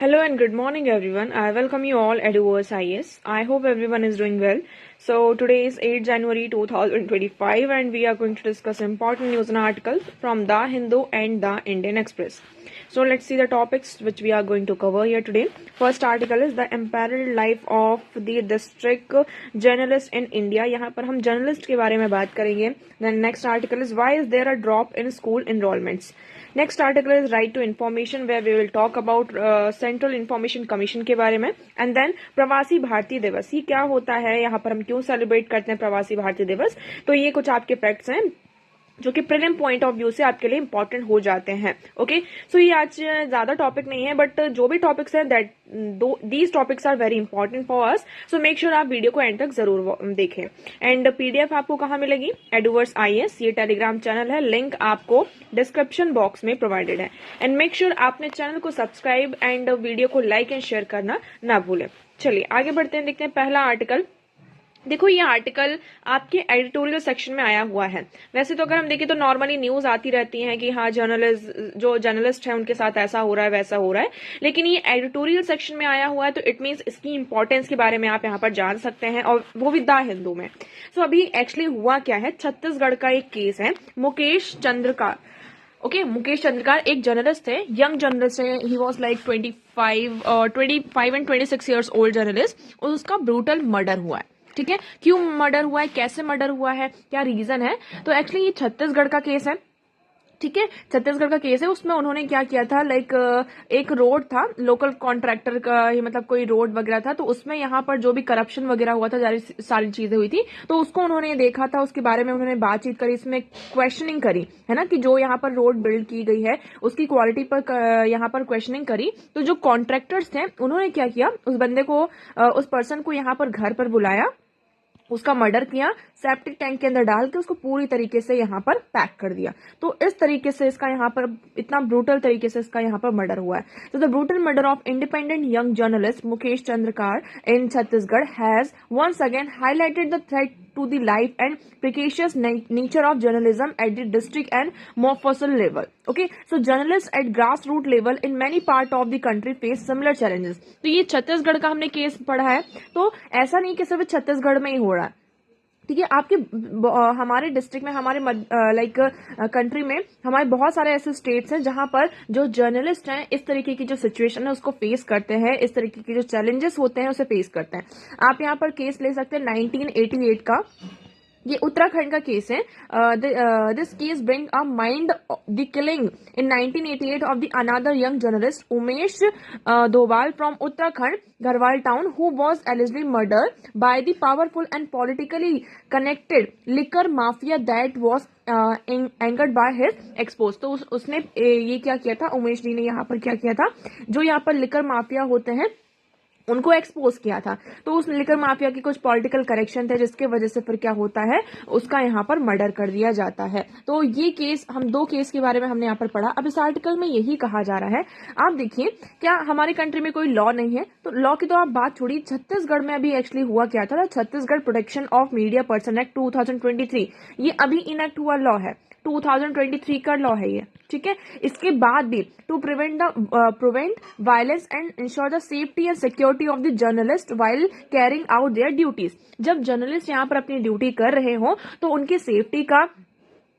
Hello and good morning, everyone. I welcome you all at UOS IS. I hope everyone is doing well. So today is 8 January 2025 and we are going to discuss important news and articles from The Hindu and The Indian Express. So let's see the topics which we are going to cover here today. First article is the imperiled life of the district journalist in India. यहाँ पर हम journalist के बारे में बात करेंगे. Then next article is why is there a drop in school enrollments. Next article is right to information where we will talk about central information commission के बारे में. एंड देन प्रवासी भारतीय दिवस, ये क्या होता है, यहाँ पर हम क्यों सेलिब्रेट करते हैं प्रवासी भारतीय दिवस. तो ये कुछ आपके फैक्ट्स हैं जो कि प्रीलिम पॉइंट ऑफ व्यू से आपके लिए इंपॉर्टेंट हो जाते हैं. ओके, सो ये आज ज्यादा टॉपिक नहीं है, बट जो भी टॉपिक्स हैं that these topics are very important for us. So make sure आप वीडियो को एंड तक जरूर देखें. एंड पीडीएफ आपको कहाँ मिलेगी? एडवर्स IAS, ये टेलीग्राम चैनल है, लिंक आपको डिस्क्रिप्शन बॉक्स में प्रोवाइडेड है. एंड मेक श्योर आपने चैनल को सब्सक्राइब एंड वीडियो को लाइक एंड शेयर करना ना भूलें. चलिए आगे बढ़ते हैं, देखते हैं पहला आर्टिकल. देखो ये आर्टिकल आपके एडिटोरियल सेक्शन में आया हुआ है. वैसे तो अगर हम देखें तो नॉर्मली न्यूज आती रहती है कि हाँ जर्नलिस्ट है उनके साथ ऐसा हो रहा है वैसा हो रहा है, लेकिन ये एडिटोरियल सेक्शन में आया हुआ है तो इट मीन्स इसकी इंपॉर्टेंस के बारे में आप यहाँ पर जान सकते हैं, और वो भी द हिंदू में. सो अभी एक्चुअली हुआ क्या है, छत्तीसगढ़ का एक केस है. मुकेश चंद्रकार, मुकेश चंद्रकार एक जर्नलिस्ट थे, यंग जर्नलिस्ट है. He was like 25 and 26 years old journalist, और उसका ब्रूटल मर्डर हुआ है. ठीक है, क्यों मर्डर हुआ है, कैसे मर्डर हुआ है, क्या रीजन है? तो एक्चुअली ये छत्तीसगढ़ का केस है. ठीक है, छत्तीसगढ़ का केस है. उसमें उन्होंने क्या किया था, लाइक एक रोड था, लोकल कॉन्ट्रैक्टर का ही मतलब कोई रोड वगैरह था, तो उसमें यहाँ पर जो भी करप्शन वगैरह हुआ था, सारी चीजें हुई थी, तो उसको उन्होंने देखा था, उसके बारे में उन्होंने बातचीत करी, इसमें क्वेश्चनिंग करी है ना, कि जो यहाँ पर रोड बिल्ड की गई है उसकी क्वालिटी पर यहाँ पर क्वेश्चनिंग करी. तो जो कॉन्ट्रैक्टर्स थे उन्होंने क्या किया, उस बंदे को उस पर्सन को यहाँ पर घर पर बुलाया, उसका मर्डर किया, सेप्टिक टैंक के अंदर डाल के उसको पूरी तरीके से यहाँ पर पैक कर दिया. तो इस तरीके से इसका यहाँ पर इतना ब्रूटल तरीके से इसका यहाँ पर मर्डर हुआ है. तो the brutal murder of independent young journalist Mukesh Chandrakar in Chhattisgarh has once again highlighted the threat to the life and precarious nature of journalism at the district and mofussil level. Okay, so journalists at grassroots level in many part of the country face similar challenges. तो ये छत्तीसगढ़ का हमने case पढ़ा है, तो ऐसा नहीं कि सिर्फ छत्तीसगढ़ में ही हो रहा है. ठीक है, आपके हमारे डिस्ट्रिक्ट में, हमारे लाइक कंट्री में हमारे बहुत सारे ऐसे स्टेट्स हैं जहां पर जो जर्नलिस्ट हैं इस तरीके की जो सिचुएशन है उसको फेस करते हैं, इस तरीके के जो चैलेंजेस होते हैं उसे फेस करते हैं. आप यहाँ पर केस ले सकते हैं 1988 का, ये उत्तराखंड का केस है. This case bring a mind the killing in 1988 of the another young journalist Umesh Dhobal from Uttarakhand Garhwal town who was allegedly murder by the powerful and politically connected liquor mafia that was angered by his expose. तो उसने ये क्या किया था, उमेश जी ने यहाँ पर क्या किया था, जो यहाँ पर लिकर माफिया होते हैं उनको एक्सपोज किया था. तो उस लिकर माफिया की कुछ पॉलिटिकल करेक्शन थे जिसके वजह से फिर क्या होता है, उसका यहाँ पर मर्डर कर दिया जाता है. तो ये केस, हम दो केस के बारे में हमने यहाँ पर पढ़ा. अब इस आर्टिकल में यही कहा जा रहा है, आप देखिए क्या हमारी कंट्री में कोई लॉ नहीं है, तो लॉ की तो आप बात छोड़िए, छत्तीसगढ़ में अभी एक्चुअली हुआ क्या था, Chhattisgarh protection of media person act 2023, ये अभी इनएक्ट हुआ लॉ है, 2023 का लॉ है ये. ठीक है, इसके बाद भी to prevent violence and ensure the safety and security of the journalist while carrying out their duties. जब जर्नलिस्ट यहाँ पर अपनी ड्यूटी कर रहे हो तो उनकी सेफ्टी का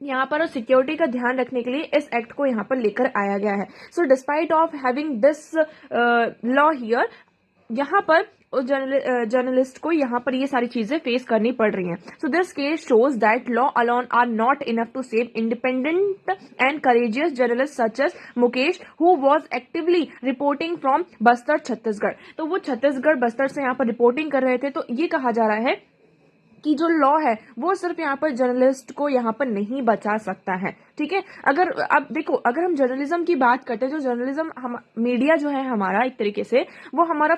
यहाँ पर सिक्योरिटी का ध्यान रखने के लिए इस एक्ट को यहाँ पर लेकर आया गया है. So despite of having this law here, यहाँ पर उस जर्नलिस्ट को यहाँ पर ये सारी चीजें फेस करनी पड़ रही हैं. So this case shows that law alone are not enough to save independent and courageous journalist such as Mukesh who was actively reporting from Bastar Chhattisgarh. तो वो छत्तीसगढ़ बस्तर से यहाँ पर रिपोर्टिंग कर रहे थे. तो ये कहा जा रहा है कि जो लॉ है वो सिर्फ यहाँ पर जर्नलिस्ट को यहाँ पर नहीं बचा सकता है. ठीक है, अगर अब देखो, अगर हम जर्नलिज्म की बात करते हैं, जो जर्नलिज्म हम मीडिया जो है हमारा एक तरीके से वो हमारा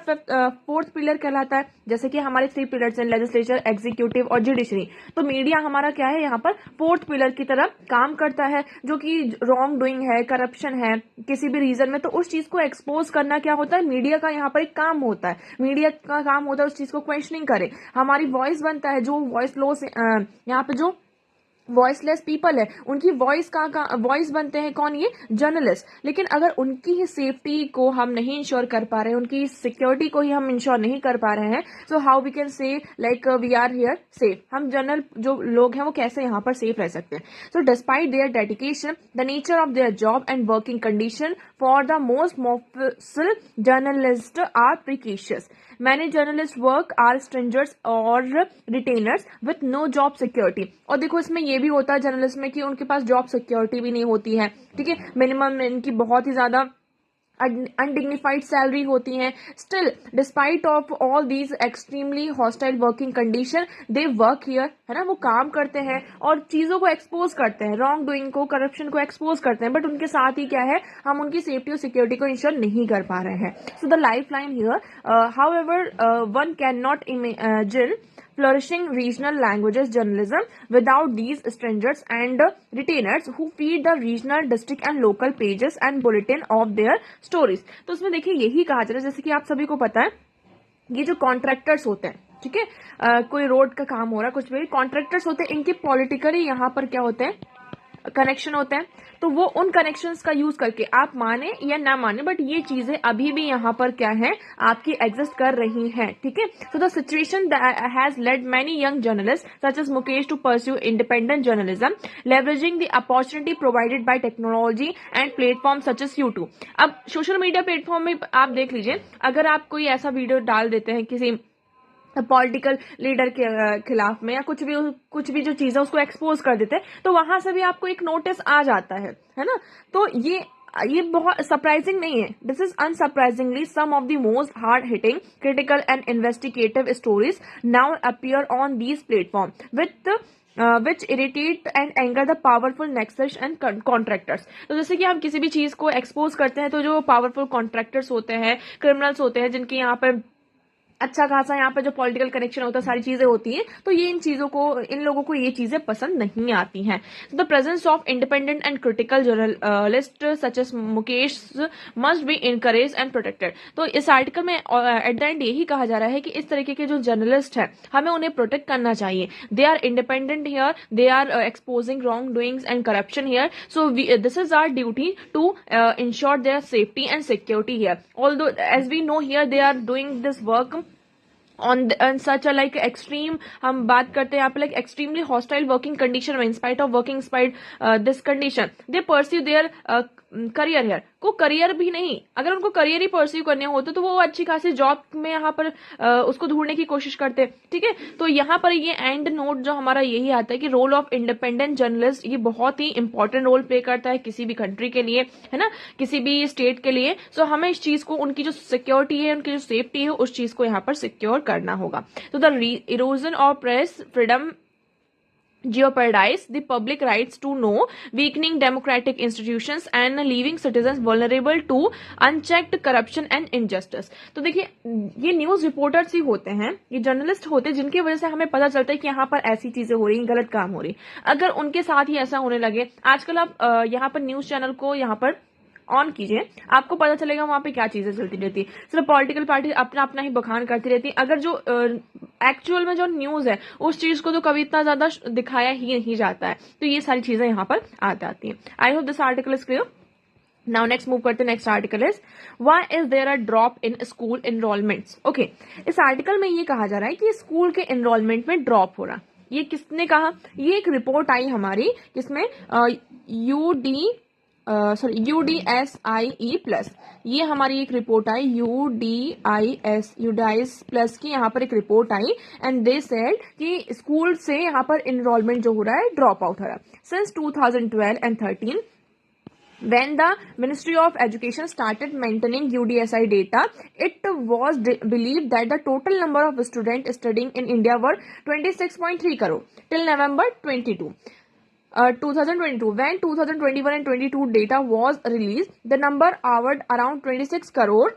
फोर्थ पिलर कहलाता है. जैसे कि हमारे 3 पिलर्स हैं, लेजिस्लेचर, एग्जीक्यूटिव और जुडिशरी. तो मीडिया हमारा क्या है, यहाँ पर फोर्थ पिलर की तरह काम करता है. जो कि रॉन्ग डूइंग है, करप्शन है किसी भी रीजन में, तो उस चीज को एक्सपोज करना क्या होता है, मीडिया का यहाँ पर एक काम होता है. मीडिया का काम होता है उस चीज को क्वेश्चनिंग करे, हमारी वॉइस बनता है, जो वॉइस लो से यहाँ पे जो वॉइसलेस पीपल है, उनकी वॉइस बनते हैं कौन, ये जर्नलिस्ट। लेकिन अगर उनकी ही सेफ्टी को हम नहीं इंश्योर कर पा रहे हैं, उनकी सिक्योरिटी को ही हम इंश्योर नहीं कर पा रहे हैं, so how we can say like we are here safe, हम जनरल जो लोग हैं वो कैसे यहाँ पर सेफ रह सकते हैं। So despite their dedication, the nature of their job and working condition for the most mofussil journalist are precarious. Many journalist work are strangers और retainers with no job security. और देखो इसमें ये भी होता है जर्नलिस्ट में कि उनके पास जॉब सिक्योरिटी भी नहीं होती है, ठीक है, मिनिमम इनकी बहुत ही ज्यादा अनडिग्निफाइड सैलरी होती है। Still despite of all these extremely hostile working condition they work here, है ना, वो काम करते हैं और चीजों को एक्सपोज करते हैं, रॉन्ग डूइंग को, करप्शन को एक्सपोज करते हैं, बट उनके साथ ही क्या है, हम उनकी सेफ्टी और सिक्योरिटी को इंश्योर नहीं कर पा रहे हैं। So the life line here, how ever one can not imagine flourishing regional languages journalism without these strangers and retainers who feed the regional, district and local pages and bulletin of their stories। तो उसमें देखिए यही कहा जा रहा है, जैसे कि आप सभी को पता है ये जो कॉन्ट्रैक्टर्स होते हैं, ठीक है, कोई रोड का काम हो रहा है, कुछ भी कॉन्ट्रैक्टर्स होते हैं, इनके पॉलिटिकली यहाँ पर क्या होते हैं, कनेक्शन होते हैं। तो वो उन कनेक्शंस का यूज करके, आप माने या ना माने, बट ये चीजें अभी भी यहाँ पर क्या है, आपकी एग्जिस्ट कर रही हैं, ठीक है। So the situation has led many young journalists such as Mukesh to pursue independent journalism leveraging the opportunity provided by technology and platform such as YouTube. अब सोशल मीडिया प्लेटफॉर्म में आप देख लीजिए, अगर आप कोई ऐसा वीडियो डाल देते हैं किसी पॉलिटिकल लीडर के खिलाफ में, या कुछ भी जो चीज है उसको एक्सपोज कर देते हैं, तो वहां से भी आपको एक नोटिस आ जाता है ना। तो ये बहुत सरप्राइजिंग नहीं है, this is unsurprisingly some of the most hard hitting critical and investigative stories now appear on these platform with which irritate and anger the powerful nexus and contractors। तो जैसे कि हम किसी भी चीज को एक्सपोज करते हैं, तो जो पावरफुल कॉन्ट्रैक्टर्स होते हैं, क्रिमिनल्स होते हैं, जिनके यहाँ पर अच्छा खासा यहाँ पे जो पॉलिटिकल कनेक्शन होता है, सारी चीजें होती हैं, तो ये इन लोगों को ये चीजें पसंद नहीं आती हैं। The presence of independent and critical journalist such as Mukesh must be encourage and protected. तो इस आर्टिकल में एट द एंड यही कहा जा रहा है कि इस तरीके के जो जर्नलिस्ट हैं, हमें उन्हें प्रोटेक्ट करना चाहिए। They are independent here, they are exposing wrong doings and corruption here, so this is our duty to ensure their safety and security here. Although as we know here they are doing this work on such a like extreme, हम बात करते हैं यहाँ पे like extremely hostile working condition में, in spite of working despite this condition they pursue their career है को career भी नहीं, अगर उनको करियर ही परस्यू करने होते तो वो अच्छी खासी जॉब में यहाँ पर उसको ढूंढने की कोशिश करते, ठीक है। तो यहाँ पर ये एंड नोट जो हमारा यही आता है कि रोल ऑफ इंडिपेंडेंट जर्नलिस्ट ये बहुत ही इंपॉर्टेंट रोल प्ले करता है किसी भी कंट्री के लिए, है ना, किसी भी स्टेट के लिए। सो हमें इस चीज को, उनकी जो सिक्योरिटी है, उनकी जो सेफ्टी है, उस चीज को यहाँ पर सिक्योर करना होगा। तो the erosion of press freedom jeopardize the public rights to know, weakening democratic institutions and leaving citizens vulnerable to unchecked corruption and injustice। तो देखिए ये न्यूज रिपोर्टर्स ही होते हैं, ये जर्नलिस्ट होते हैं, जिनकी वजह से हमें पता चलता है कि यहाँ पर ऐसी चीजें हो रही हैं, गलत काम हो रही। अगर उनके साथ ही ऐसा होने लगे, आजकल आप यहाँ पर न्यूज चैनल को यहाँ पर ऑन कीजिए, आपको पता चलेगा वहां पे क्या चीजें चलती रहती है। सिर्फ पॉलिटिकल पार्टी अपना अपना ही बखान करती रहती है, अगर जो एक्चुअल में जो न्यूज है उस चीज को तो कभी इतना ज्यादा दिखाया ही नहीं जाता है। तो ये सारी चीजें यहाँ पर आ जाती हैं। I hope this article is clear. Now next move करते हैं। Next article is why is there a drop in school enrollments. Okay, इस आर्टिकल में ये कहा जा रहा है कि स्कूल के एनरोलमेंट में ड्रॉप हो रहा। ये किसने कहा? ये एक रिपोर्ट आई हमारी, किसमें UDSIE प्लस, ये हमारी एक रिपोर्ट आई UDIS प्लस की यहाँ पर एक report I and they said कि स्कूल से यहाँ पर इनरोलमेंट जो हो रहा है, ड्रॉप आउट हो रहा है since 2012 and 13 when the Ministry of Education started maintaining UDSI data. It was believed that the total number of students studying in India were 26.3 crore till November 2022. When 2021 and 22 data was released, the number hovered around 26 crore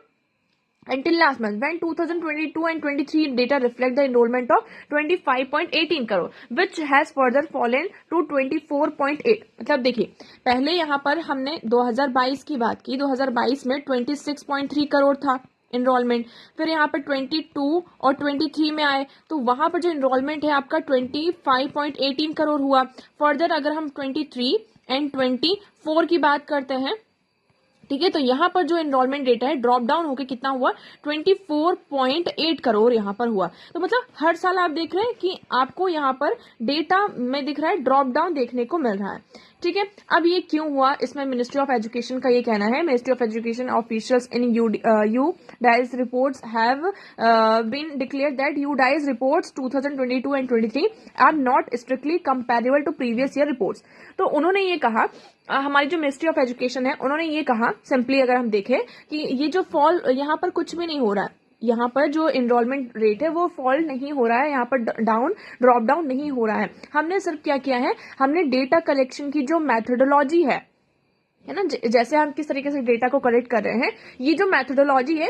until last month, when 2022 and 23 data reflect the enrollment of 25.18 crore, which has further fallen to 24.8। मतलब देखिए, पहले यहाँ पर हमने 2022 की बात की, 2022 में 26.3 करोड़ था, इनरोलमेंट। फिर यहाँ पर 22 और 23 में आए तो वहां पर जो इनरोलमेंट है आपका 25.18 करोड़ हुआ। फर्दर अगर हम 23 एंड 24 की बात करते हैं, ठीक है, तो यहाँ पर जो एनरोलमेंट डेटा है ड्रॉप डाउन होकर कितना हुआ, 24.8 करोड़ यहाँ पर हुआ। तो मतलब हर साल आप देख रहे हैं कि आपको यहाँ पर डेटा में दिख रहा है ड्रॉप डाउन देखने को मिल रहा है। ठीक है, अब ये क्यों हुआ, इसमें मिनिस्ट्री ऑफ एजुकेशन का ये कहना है, ministry of education officials in UDAIS reports have been declare that UDAIS reports 2022 and 23 are not strictly comparable to previous year reports. तो उन्होंने ये कहा, हमारी जो मिनिस्ट्री ऑफ एजुकेशन है उन्होंने ये कहा, सिंपली अगर हम देखें कि ये जो फॉल यहाँ पर कुछ भी नहीं हो रहा है, यहाँ पर जो एनरोलमेंट रेट है वो फॉल नहीं हो रहा है, यहाँ पर ड्रॉप डाउन नहीं हो रहा है। हमने सिर्फ क्या किया है, हमने डेटा कलेक्शन की जो मेथोडोलॉजी है ना, जैसे हम किस तरीके से डेटा को कलेक्ट कर रहे हैं, ये जो मेथोडोलॉजी है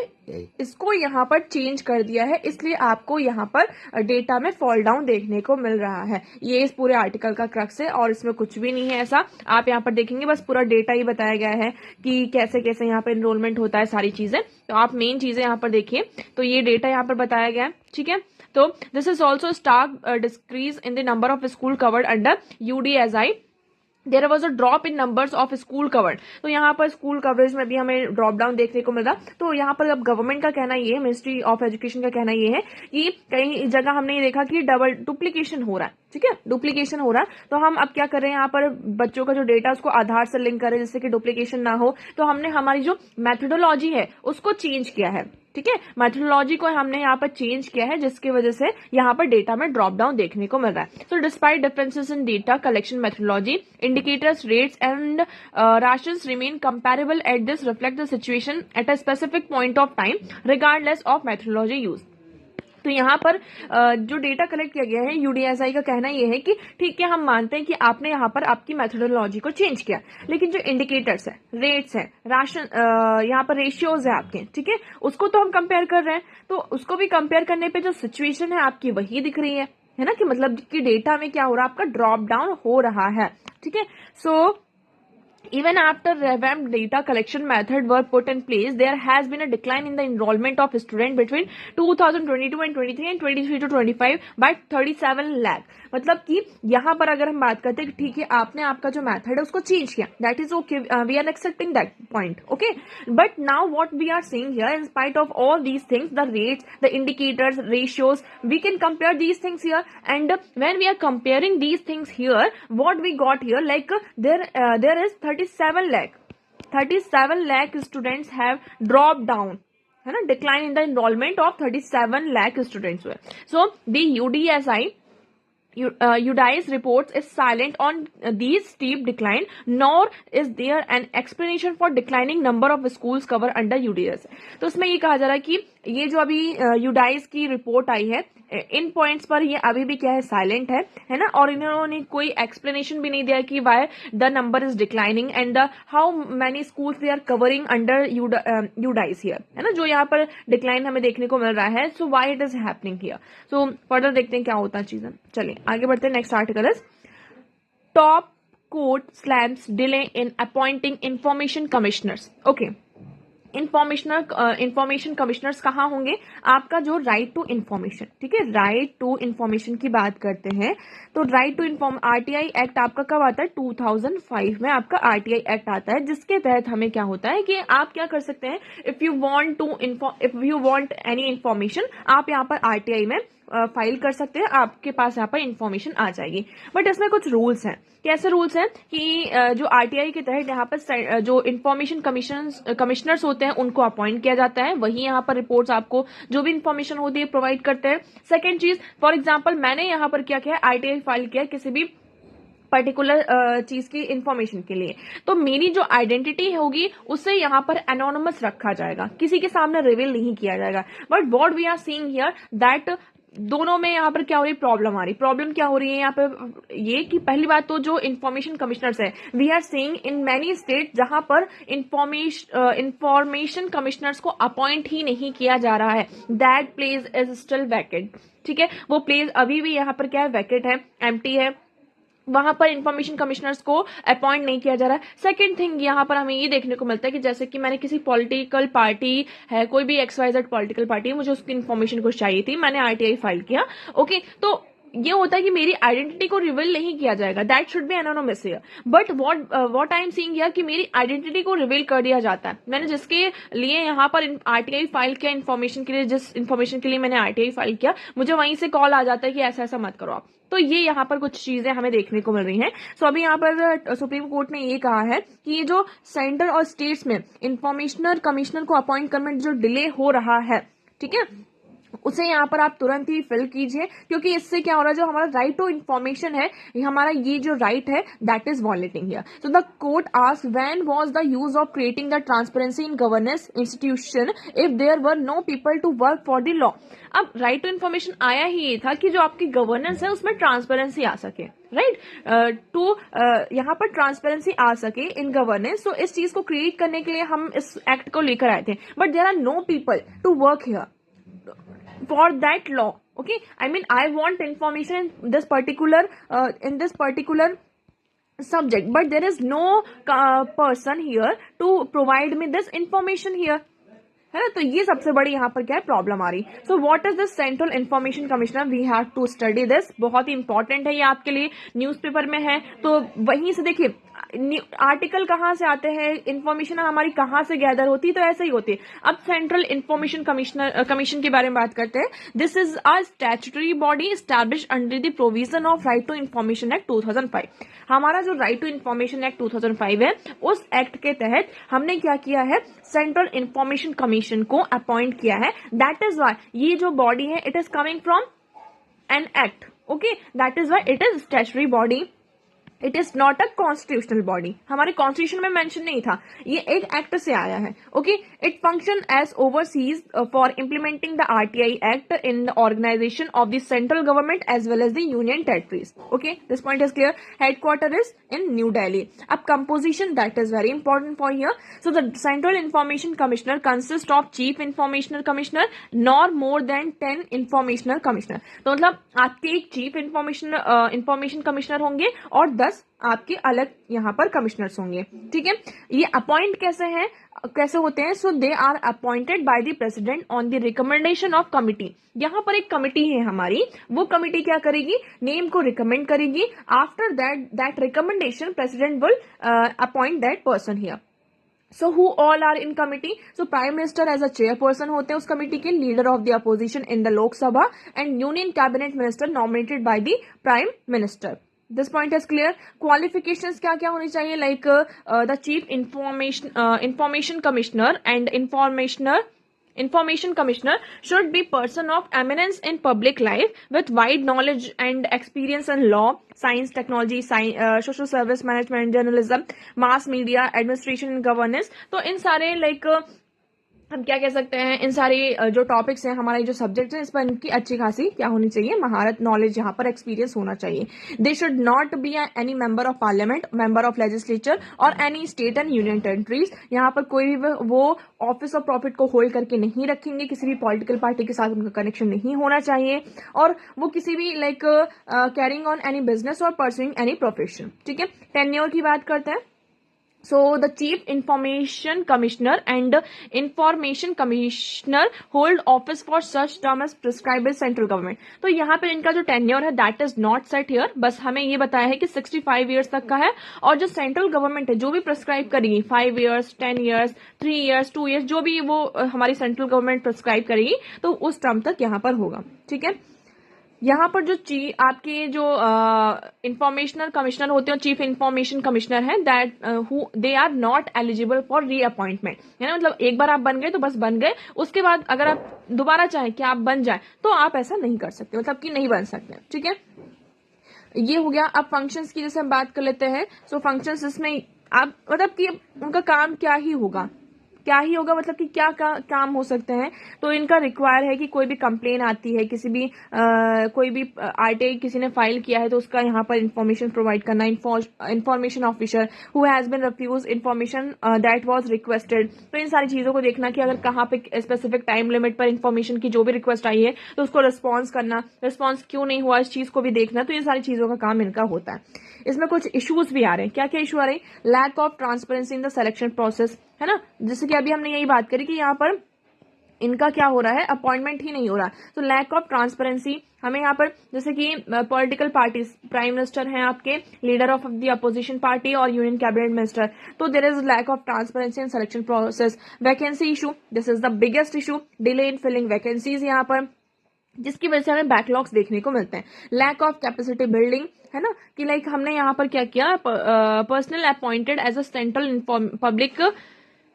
इसको यहाँ पर चेंज कर दिया है, इसलिए आपको यहाँ पर डेटा में फॉल डाउन देखने को मिल रहा है। ये इस पूरे आर्टिकल का क्रक्स है और इसमें कुछ भी नहीं है ऐसा। आप यहाँ पर देखेंगे बस पूरा डेटा ही बताया गया है कि कैसे कैसे यहाँ पर एनरोलमेंट होता है, सारी चीजें। तो आप मेन चीजें यहाँ पर देखिए, तो ये डेटा यहाँ पर बताया गया है। ठीक है, तो this is also stark decrease in the number of school covered under UDSI। There was a drop in numbers of school covered. तो यहाँ पर स्कूल कवरेज में भी हमें ड्रॉप डाउन देखने को मिल रहा। तो यहाँ पर अब गवर्नमेंट का कहना ये है, मिनिस्ट्री ऑफ एजुकेशन का कहना ये है कि कई जगह हमने ये देखा कि डुप्लीकेशन हो रहा है। ठीक है, डुप्लीकेशन हो रहा है, तो हम अब क्या कर रहे हैं, यहाँ पर बच्चों का जो डेटा उसको आधार से लिंक करें जिससे कि डुप्लीकेशन ना हो। तो हमने हमारी जो मेथोडोलॉजी है उसको चेंज किया है। ठीक है, मेथोडोलॉजी को हमने यहाँ पर चेंज किया है, जिसकी वजह से यहाँ पर डेटा में ड्रॉप डाउन देखने को मिल रहा है। So despite differences in data collection methodology, indicators, rates and rations remain comparable at this reflect the situation at a specific point of time regardless of methodology use. तो यहाँ पर जो डेटा कलेक्ट किया गया है, UDSI का कहना यह है कि ठीक है, हम मानते हैं कि आपने यहाँ पर आपकी मेथोडोलॉजी को चेंज किया, लेकिन जो इंडिकेटर्स है, रेट्स है, राशन, यहाँ पर रेशियोज है आपके, ठीक है, उसको तो हम कंपेयर कर रहे हैं। तो उसको भी कंपेयर करने पे जो सिचुएशन है आपकी वही दिख रही है ना, कि मतलब कि डेटा में क्या हो रहा है, आपका ड्रॉप डाउन हो रहा है। ठीक है, सो even after revamped data collection method were put in place, there has been a decline in the enrollment of student between 2022 and 23 and 23 to 25 by 37 lakh। मतलब कि यहाँ पर अगर हम बात करते हैं कि ठीक है, आपने आपका जो मेथड है उसको चेंज किया, that is okay, we are accepting that point, okay. But now what we are seeing here, in spite of all these things, the rates, the indicators, ratios, we can compare these things here, and when we are comparing these things here, what we got here, like there is 37 lakh students have dropped down, है ना, decline in the enrollment of 37 lakh students हुए। So the UDAIS reports is silent on these steep decline, nor is there an explanation for declining number of schools covered under UDAIS। तो इसमें ये कहा जा रहा है कि ये जो अभी UDAIS की रिपोर्ट आई है, इन पॉइंट्स पर ये अभी भी क्या है, साइलेंट है ना, और इन्होंने कोई एक्सप्लेनेशन भी नहीं दिया कि why the number is declining and the how many schools they are covering under UDAIS here, है ना, जो यहाँ पर डिक्लाइन हमें देखने को मिल रहा है। So why it is happening here. So further देखते हैं क्या होता है चीजें। चलिए आगे बढ़ते हैं। Next article is top court slams delay in appointing information commissioners. Okay, information commissioners कहाँ होंगे, आपका जो राइट टू इंफॉर्मेशन, ठीक है, राइट टू इंफॉर्मेशन की बात करते हैं तो right to inform RTI act आपका कब आता है, 2005 में आपका RTI एक्ट आता है, जिसके तहत हमें क्या होता है कि आप क्या कर सकते हैं, if you want any information, आप यहाँ पर RTI में फाइल कर सकते हैं, आपके पास यहाँ पर इंफॉर्मेशन आ जाएगी। बट इसमें कुछ रूल्स हैं। कैसे रूल्स हैं कि जो RTI के तहत यहाँ पर जो इंफॉर्मेशन कमिश्नर्स होते हैं उनको अपॉइंट किया जाता है, वही यहाँ पर रिपोर्ट्स आपको जो भी इंफॉर्मेशन होती है प्रोवाइड करते हैं। सेकेंड चीज, फॉर एग्जाम्पल मैंने यहाँ पर क्या किया, RTI फाइल किया किसी भी पर्टिकुलर चीज की इंफॉर्मेशन के लिए, तो मेरी जो आइडेंटिटी होगी उसे यहाँ पर एनोनिमस रखा जाएगा, किसी के सामने रिवील नहीं किया जाएगा। But what we are seeing here that दोनों में यहाँ पर क्या हो रही है, प्रॉब्लम क्या हो रही है यहाँ पे, ये कि पहली बात तो जो इंफॉर्मेशन कमिश्नर्स है, we are seeing in many state जहां पर इंफॉर्मेशन कमिश्नर्स को अपॉइंट ही नहीं किया जा रहा है, that place is still vacant. ठीक है, वो प्लेस अभी भी यहाँ पर क्या है, वैकेंट है, एम्प्टी है। वहां पर इंफॉर्मेशन कमिश्नर्स को अपॉइंट नहीं किया जा रहा है। सेकंड थिंग यहाँ पर हमें ये देखने को मिलता है कि जैसे कि मैंने किसी पॉलिटिकल पार्टी है, कोई भी XYZ पॉलिटिकल पार्टी है, मुझे उसकी इन्फॉर्मेशन कुछ चाहिए थी, मैंने RTI फाइल किया, ओके, तो ये होता है कि मेरी आइडेंटिटी को रिवील नहीं किया जाएगा, that should be anonymous here, but what I am seeing here कि मेरी आइडेंटिटी को रिवील कर दिया जाता है। मैंने जिसके लिए यहाँ पर RTI फाइल किया इन्फॉर्मेशन के लिए, जिस इन्फॉर्मेशन के लिए मैंने RTI फाइल किया, मुझे वहीं से कॉल आ जाता है कि ऐसा ऐसा मत करो आप। तो ये यहाँ पर कुछ चीजें हमें देखने को मिल रही हैं। सो अभी यहाँ पर सुप्रीम कोर्ट ने ये कहा है कि ये जो सेंटर और स्टेट्स में इंफॉर्मेशनर कमिश्नर को अपॉइंट करने में जो डिले हो रहा है, ठीक है, उसे यहाँ पर आप तुरंत ही फिल कीजिए, क्योंकि इससे क्या हो रहा है, जो हमारा राइट टू इन्फॉर्मेशन है, हमारा ये जो राइट है, that is violating here. So the court asked when was the use of creating the transparency in governance institution if there were no people to work for the law. अब right to information आया ही ये था कि जो आपकी governance है उसमें ट्रांसपेरेंसी आ सके, राइट, यहाँ पर ट्रांसपेरेंसी आ सके इन गवर्नेंस। तो इस चीज को क्रिएट करने के लिए हम इस एक्ट को लेकर आए थे, but there are no people to work here for that law. Okay, I mean I want information in this particular subject, but there is no person here to provide me this information here, है ना। तो ये सबसे बड़ी यहाँ पर क्या है प्रॉब्लम आ रही। So what is this central information commissioner, we have to study this, बहुत ही इंपॉर्टेंट है ये आपके लिए, न्यूज़पेपर में है, तो वहीं से देखिए आर्टिकल कहाँ से आते हैं, इंफॉर्मेशन हमारी कहाँ से गैदर होती है, तो ऐसे ही होती है। अब सेंट्रल इंफॉर्मेशन कमीशन के बारे में बात करते हैं। This is a statutory body established under the provision of right to information act 2005। हमारा जो राइट टू इंफॉर्मेशन एक्ट 2005 है, उस एक्ट के तहत हमने क्या किया है, सेंट्रल इंफॉर्मेशन कमीशन को अपॉइंट किया है। दैट इज वाई ये जो बॉडी है, it is coming from an act, okay, that is why it is statutory body, it is not a constitutional body. हमारे कॉन्स्टिट्यूशन में मेंशन नहीं था, ये एक एक्ट से आया है, okay. It function as overseas for implementing the RTI act in the organisation of the central government as well as the union territories, okay, this point is clear. Headquarter is in New Delhi. अब composition, that is very important for here. So the central information commissioner consist of chief informational commissioner nor more than 10 informational commissioner. तो मतलब आपके एक chief information commissioner होंगे और 10 आपके अलग यहाँ पर कमिश्नर्स होंगे, ठीक है। ये अपॉइंट कैसे होते हैं, so they are appointed by the president on the recommendation of committee. यहाँ पर एक कमिटी है हमारी, वो कमिटी क्या करेगी, नेम को रिकमेंड करेगी। After that recommendation president will appoint that person here. So who all are in committee? So Prime Minister as a chairperson होते हैं उस कमिटी के, leader of the opposition in the Lok Sabha and Union Cabinet Minister nominated by the Prime Minister. This point is clear. Qualifications क्या क्या होनी चाहिए, like the Chief Information Commissioner and Information Commissioner should be person of eminence in public life with wide knowledge and experience in law, science, technology, social service, management, journalism, mass media, administration and governance. तो इन सारे like हम क्या कह सकते हैं, इन सारे जो topics हैं, हमारे जो सब्जेक्ट्स हैं, इस पर इनकी अच्छी खासी क्या होनी चाहिए, महारत, नॉलेज, यहाँ पर एक्सपीरियंस होना चाहिए। They should not be any member of parliament, member of legislature और any state and union territories. यहाँ पर कोई भी वो ऑफिस ऑफ प्रॉफिट को होल्ड करके नहीं रखेंगे, किसी भी पॉलिटिकल पार्टी के साथ उनका कनेक्शन नहीं होना चाहिए, और वो किसी भी like carrying on any business और परस्यूइंग एनी प्रोफेशन, ठीक है। टेन्योर की बात करते हैं। So the Chief Information Commissioner and Information Commissioner hold office for such term as prescribed by central government. तो यहाँ पे इनका जो टेन्योर है that is not set here, बस हमें ये बताया है कि 65 years तक का है, और जो सेंट्रल गवर्नमेंट है जो भी प्रेस्क्राइब करेगी 5 years, 10 years, 3 years, 2 years, जो भी वो हमारी सेंट्रल गवर्नमेंट प्रेस्क्राइब करेगी तो उस टर्म तक यहाँ पर होगा, ठीक है। यहाँ पर जो आपके जो इंफॉर्मेशनल कमिश्नर होते हैं, चीफ इंफॉर्मेशन कमिश्नर है, that they are not eligible for reappointment, है ना। मतलब एक बार आप बन गए तो बस बन गए, उसके बाद अगर आप दोबारा चाहें कि आप बन जाए तो आप ऐसा नहीं कर सकते, मतलब कि नहीं बन सकते, ठीक है। ये हो गया। अब फंक्शंस की जैसे हम बात कर लेते हैं। सो फंक्शंस इसमें आप मतलब कि उनका काम क्या ही होगा, क्या ही होगा, मतलब कि क्या काम हो सकते हैं। तो इनका रिक्वायर है कि कोई भी कंप्लेन आती है, किसी भी कोई भी आरटीआई किसी ने फाइल किया है तो उसका यहाँ पर इंफॉर्मेशन प्रोवाइड करना, information officer who has been refuse information that was requested. तो इन सारी चीजों को देखना कि अगर कहाँ पे स्पेसिफिक टाइम लिमिट पर इंफॉर्मेशन की जो भी रिक्वेस्ट आई है तो उसको रिस्पॉन्स करना, रिस्पॉन्स क्यों नहीं हुआ इस चीज को भी देखना। तो ये सारी चीजों का काम इनका होता है। इसमें कुछ इश्यूज भी आ रहे हैं। क्या क्या इशू आ रहे हैं? Lack of transparency in the selection process, है ना, जैसे कि अभी हमने यही बात करी कि यहाँ पर इनका क्या हो रहा है, अपॉइंटमेंट ही नहीं हो रहा। तो लैक ऑफ ट्रांसपेरेंसी हमें यहाँ पर, जैसे कि पॉलिटिकल पार्टीज, प्राइम मिनिस्टर हैं आपके, leader of the opposition party और यूनियन कैबिनेट मिनिस्टर, तो there is lack of transparency in selection process. Vacancy issue, this is the biggest issue, delay in filling vacancies यहाँ पर, जिसकी वजह से हमें बैकलॉग्स देखने को मिलते हैं। लैक ऑफ कैपेसिटी बिल्डिंग, है ना, कि लाइक हमने यहाँ पर क्या किया, personnel appointed as a central public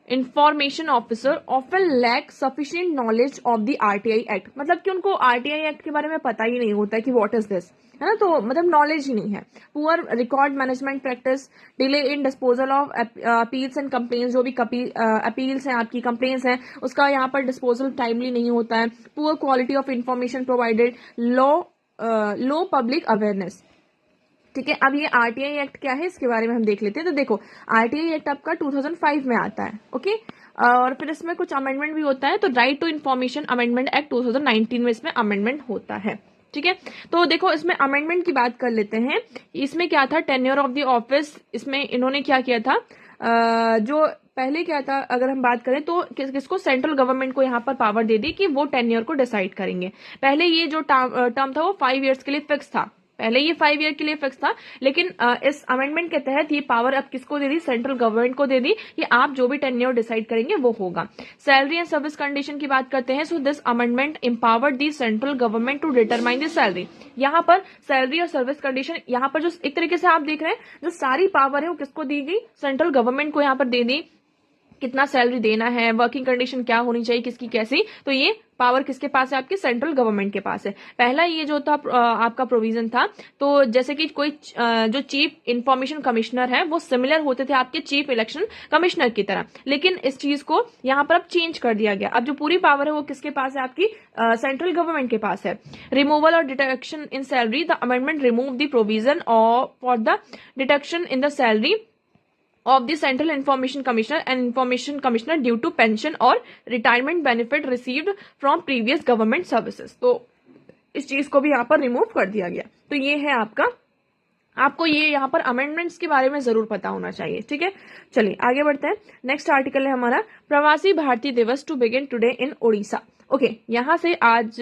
information officer often lack sufficient knowledge of the RTI act, मतलब कि उनको आरटीआई एक्ट के बारे में पता ही नहीं होता है कि व्हाट इज दिस, है ना, तो मतलब नॉलेज ही नहीं है। Poor record management practice, delay in disposal of appeals and complaints, जो भी अपील्स हैं आपकी, कंप्लेन्स हैं, उसका यहाँ पर डिस्पोजल टाइमली नहीं होता है। Poor quality of information provided, low public awareness. ठीक है, अब ये आरटीआई एक्ट क्या है इसके बारे में हम देख लेते हैं। तो देखो, आरटीआई एक्ट आपका 2005 में आता है, ओके, और फिर इसमें कुछ अमेंडमेंट भी होता है। तो right to information amendment act 2019 में इसमें अमेंडमेंट होता है। ठीक है, तो देखो इसमें अमेंडमेंट की बात कर लेते हैं। इसमें क्या था, टेन्योर ऑफ द ऑफिस, इसमें इन्होंने क्या किया था, जो पहले क्या था, अगर हम बात करें तो किसको, सेंट्रल गवर्नमेंट को यहाँ पर पावर दे दी कि वो टेन्योर को डिसाइड करेंगे। पहले ये जो टर्म था वो 5 ईयर्स के लिए फिक्स था, पहले ये 5 ईयर के लिए फिक्स था, लेकिन इस अमेंडमेंट के तहत ये पावर अब किसको दे दी, सेंट्रल गवर्नमेंट को दे दी कि आप जो भी टेन्योर डिसाइड करेंगे वो होगा। सैलरी एंड सर्विस कंडीशन की बात करते हैं। So this amendment empowered the central government to determine the salary. यहाँ पर सैलरी और सर्विस कंडीशन, यहाँ पर जो एक तरीके से आप देख रहे हैं, जो सारी पावर है वो किसको दी गई, सेंट्रल गवर्नमेंट को यहाँ पर दे दी, कितना सैलरी देना है, वर्किंग कंडीशन क्या होनी चाहिए, किसकी कैसी, तो ये पावर किसके पास है, आपके सेंट्रल गवर्नमेंट के पास है। पहला ये जो था आपका प्रोविजन था, तो जैसे कि कोई जो चीफ इंफॉर्मेशन कमिश्नर है वो सिमिलर होते थे आपके चीफ इलेक्शन कमिश्नर की तरह, लेकिन इस चीज को यहाँ पर अब चेंज कर दिया गया। अब जो पूरी पावर है वो किसके पास है, आपकी सेंट्रल गवर्नमेंट के पास है। रिमूवल और deduction in salary, the amendment remove the provision for the deduction in the salary of the Central Information Commissioner and Information Commissioner due to pension or retirement benefit received from previous government services। तो इस चीज को भी यहाँ पर remove कर दिया गया। तो ये है आपको ये यहाँ पर अमेंडमेंट्स के बारे में जरूर पता होना चाहिए। ठीक है, चलिए आगे बढ़ते हैं। नेक्स्ट आर्टिकल है हमारा, Pravasi Bharatiya Divas to begin today in Odisha. Okay, यहाँ से आज,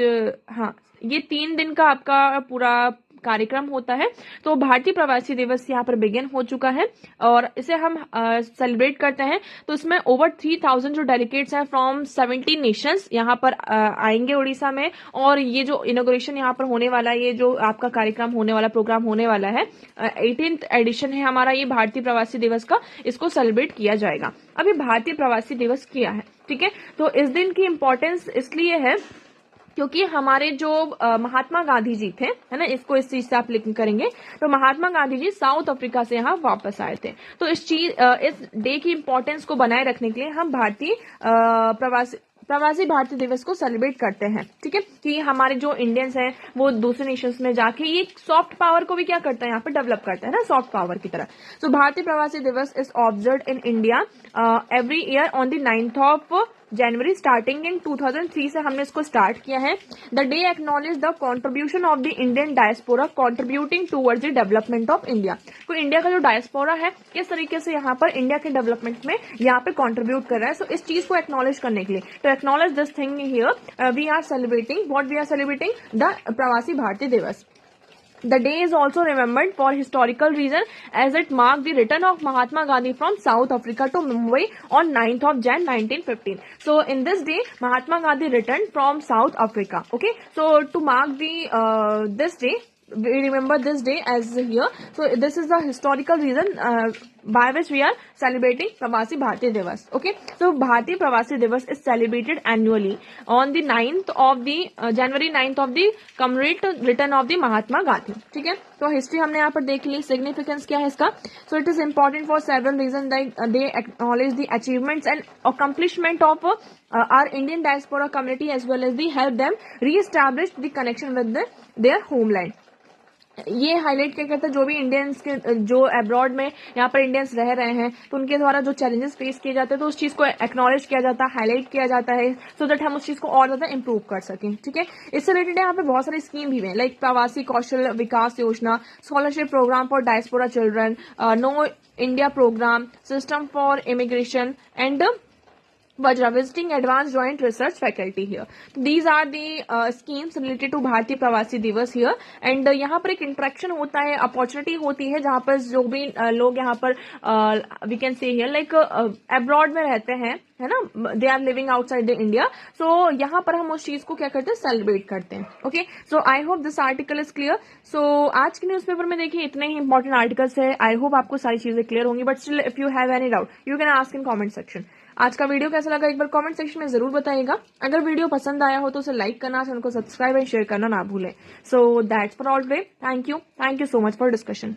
हाँ, ये 3 दिन का आपका पूरा कार्यक्रम होता है। तो भारतीय प्रवासी दिवस यहाँ पर बिगिन हो चुका है और इसे हम सेलिब्रेट करते हैं। तो इसमें ओवर 3000 जो डेलीगेट्स हैं फ्रॉम 17 नेशंस यहाँ पर आएंगे उड़ीसा में, और ये जो इनॉग्रेशन यहाँ पर होने वाला है, ये जो आपका कार्यक्रम होने वाला, प्रोग्राम होने वाला है, 18th एडिशन है हमारा ये भारतीय प्रवासी दिवस का, इसको सेलिब्रेट किया जाएगा। अभी भारतीय प्रवासी दिवस क्या है, ठीक है, तो इस दिन की इंपॉर्टेंस इसलिए है क्योंकि हमारे जो महात्मा गांधी जी थे, है ना, इसको इस चीज से आप लिंक करेंगे, तो महात्मा गांधी जी साउथ अफ्रीका से यहाँ वापस आए थे। तो इस डे की इंपॉर्टेंस को बनाए रखने के लिए हम भारतीय प्रवासी भारतीय दिवस को सेलिब्रेट करते हैं। ठीक है, कि हमारे जो इंडियंस हैं वो दूसरे नेशंस में जाके ये सॉफ्ट पावर को भी क्या करता है, यहाँ पे डेवलप करता है ना, सॉफ्ट पावर की तरह। सो भारतीय प्रवासी दिवस is observed in India every year on the 9th of January, starting in 2003 से हमने इसको स्टार्ट किया है। The day acknowledge the contribution of the Indian diaspora contributing towards the development of India. तो इंडिया का जो डायस्पोरा है किस तरीके से यहाँ पर इंडिया के डेवलपमेंट में यहाँ पे कॉन्ट्रीब्यूट कर रहा है। सो इस चीज को एक्नॉलेज करने के लिए, तो acknowledge this thing here we are celebrating, what we are celebrating, the Pravasi Bharatiya दिवस। The day is also remembered for historical reason as it marked the return of Mahatma Gandhi from South Africa to Mumbai on 9th of Jan 1915. So in this day, Mahatma Gandhi returned from South Africa. Okay, so to mark the this day, we remember this day as here. So this is the historical reason by which we are celebrating Pravasi Bharatiya Divas. Okay, so Bharatiya Pravasi Divas is celebrated annually on the 9th of the January 9th of the commemorative return of the Mahatma Gandhi. ठीक है, तो history हमने यहाँ पर देख ली. Significance क्या है इसका? So it is important for several reason that they acknowledge the achievements and accomplishment of our Indian diaspora community as well as the help them re-establish the connection with their homeland. ये highlight क्या करता है, जो भी Indians के जो abroad में यहाँ पर इंडियंस रह रहे हैं तो उनके द्वारा जो चैलेंजेस फेस किए जाते हैं तो उस चीज को एक्नॉलेज किया जाता है, हाईलाइट किया जाता है, सो दैट हम उस चीज को और ज्यादा इंप्रूव कर सकें. ठीक है, इससे रिलेटेड यहाँ पे बहुत सारी स्कीम भी है, लाइक प्रवासी Kaushal Vikas Yojana, scholarship programme for diaspora children, know India programme, system for immigration and Vajra visiting advanced joint research faculty here. These are the schemes related to भारतीय प्रवासी दिवस here. And यहाँ पर एक इंटरेक्शन होता है, अपॉर्चुनिटी होती है जहाँ पर जो भी लोग यहाँ पर we can say here like abroad में रहते हैं, है ना, they are living outside the India. So यहाँ पर हम उस चीज को क्या करते हैं, सेलिब्रेट करते हैं. Okay, so I hope this article is clear. So आज के न्यूज़पेपर में देखिए इतने ही इंपॉर्टेंट आर्टिकल्स है. आई होप आपको सारी चीजें क्लियर होंगी, but still if you have any doubt you can ask in comment section. आज का वीडियो कैसा लगा एक बार कमेंट सेक्शन में जरूर बताइएगा. अगर वीडियो पसंद आया हो तो उसे लाइक करना, चैनल को सब्सक्राइब एंड शेयर करना ना भूलें. So that's for all today. Thank you so much for discussion.